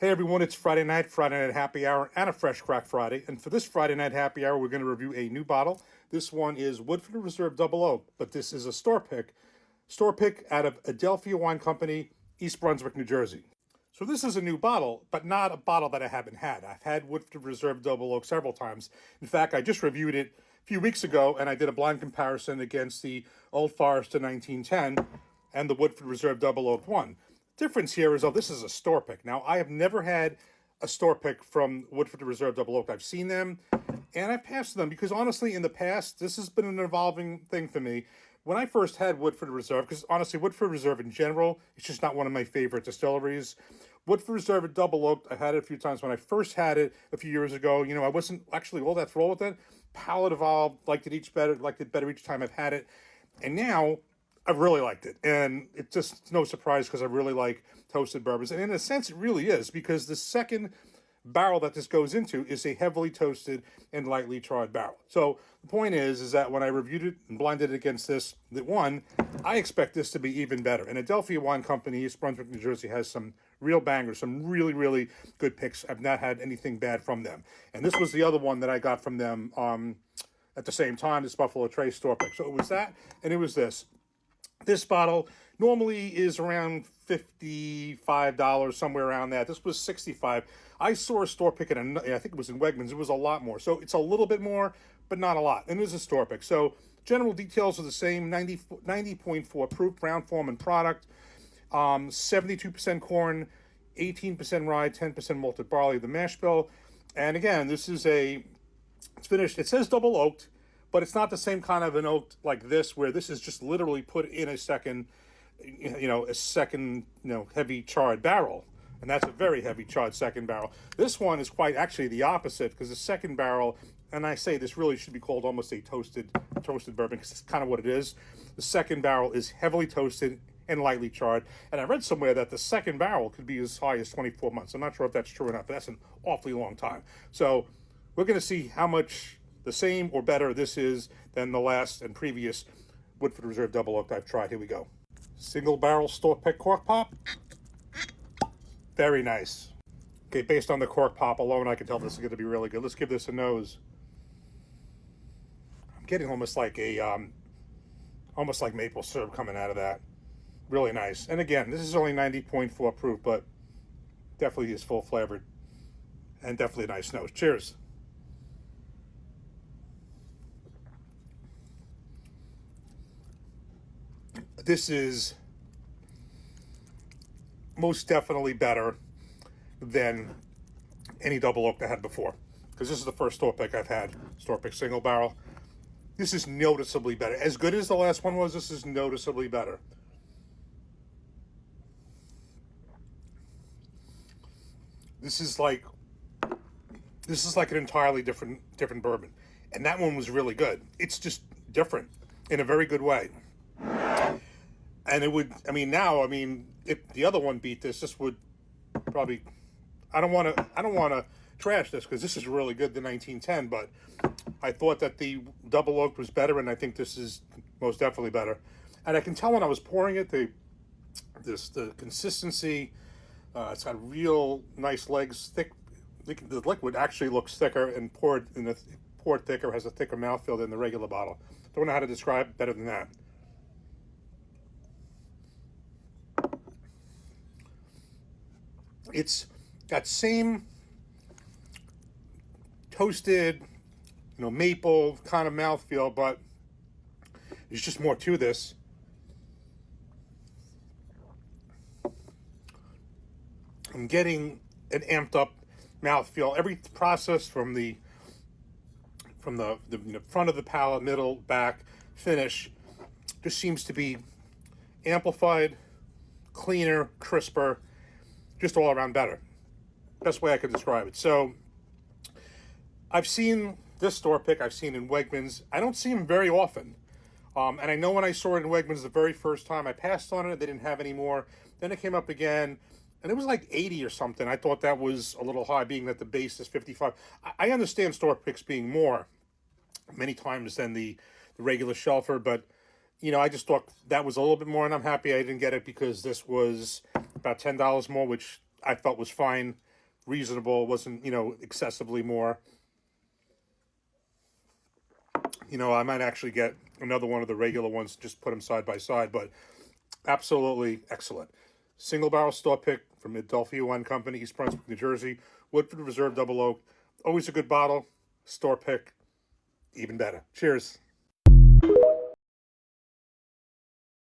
Hey everyone, it's Friday night happy hour, and a Fresh Crack Friday. And for this Friday night happy hour, we're going to review a new bottle. This one is Woodford Reserve Double Oak, but this is a store pick. Store pick out of Adelphia Wine Company, East Brunswick, New Jersey. So this is a new bottle, but not a bottle that I haven't had. I've had Woodford Reserve Double Oak several times. In fact, I just reviewed it a few weeks ago, and I did a blind comparison against the Old Forester 1910 and the Woodford Reserve Double Oak one. Difference here is, this is a store pick. Now, I have never had a store pick from Woodford Reserve Double Oak. I've seen them, and I've passed them because, honestly, in the past, this has been an evolving thing for me. When I first had Woodford Reserve, because, honestly, Woodford Reserve in general, it's just not one of my favorite distilleries. Woodford Reserve Double Oak, I had it a few times when I first had it a few years ago. I wasn't actually all that thrilled with it. Palate evolved, liked it better each time I've had it. And now I've really liked it, and it's just no surprise because I really like toasted bourbons. And in a sense, it really is, because the second barrel that this goes into is a heavily toasted and lightly charred barrel. So the point is that when I reviewed it and blinded it against this, I expect this to be even better. And Adelphia Wine Company, East Brunswick, New Jersey, has some real bangers, some really, really good picks. I've not had anything bad from them. And this was the other one that I got from them at the same time, this Buffalo Trace store pick. So it was that, and it was this. This bottle normally is around $55, somewhere around that. This was $65. I saw a store pick I think it was in Wegmans. It was a lot more. So it's a little bit more, but not a lot. And it is a store pick. So general details are the same. 90.4 proof, brown form and product. 72% corn, 18% rye, 10% malted barley, the mash bill. And again, it's finished. It says double oaked, but it's not the same kind of an oak like this, where this is just literally put in a second heavy charred barrel. And that's a very heavy charred second barrel. This one is quite actually the opposite, because the second barrel, and I say this really should be called almost a toasted bourbon, because it's kind of what it is. The second barrel is heavily toasted and lightly charred. And I read somewhere that the second barrel could be as high as 24 months. I'm not sure if that's true or not, but that's an awfully long time. So we're going to see how much the same or better this is than the last and previous Woodford Reserve Double Oak I've tried. Here we go. Single barrel store pick cork pop. Very nice. Okay, based on the cork pop alone, I can tell this is going to be really good. Let's give this a nose. I'm getting almost like maple syrup coming out of that. Really nice. And again, this is only 90.4 proof, but definitely is full flavored and definitely a nice nose. Cheers. This is most definitely better than any double oak I had before, because this is the first store pick I've had, store pick single barrel. This is noticeably better. As good as the last one was, this is noticeably better. This is like an entirely different bourbon, and that one was really good. It's just different in a very good way. And if the other one beat this would probably, I don't want to trash this, because this is really good, the 1910, but I thought that the double oak was better, and I think this is most definitely better. And I can tell when I was pouring it, the consistency, it's got real nice legs, thick. The liquid actually looks thicker, and poured thicker, has a thicker mouthfeel than the regular bottle. Don't know how to describe it better than that. It's got same toasted, maple kind of mouthfeel, but there's just more to this. I'm getting an amped up mouthfeel. Every process from the front of the palate, middle, back, finish, just seems to be amplified, cleaner, crisper, just all around better. Best way I could describe it. So I've seen this store pick, I've seen in Wegmans. I don't see them very often. And I know when I saw it in Wegmans the very first time, I passed on it. They didn't have any more. Then it came up again, and it was like 80 or something. I thought that was a little high, being that the base is 55. I understand store picks being more many times than the regular shelfer, but I just thought that was a little bit more, and I'm happy I didn't get it, because this was about $10 more, which I felt was fine reasonable. Wasn't, you know, excessively more. You know, I might actually get another one of the regular ones, just put them side by side, but absolutely excellent. Single barrel store pick from Adelphia Wine Company, East Brunswick, New Jersey. Woodford Reserve Double Oak. Always a good bottle. Store pick, even better. Cheers.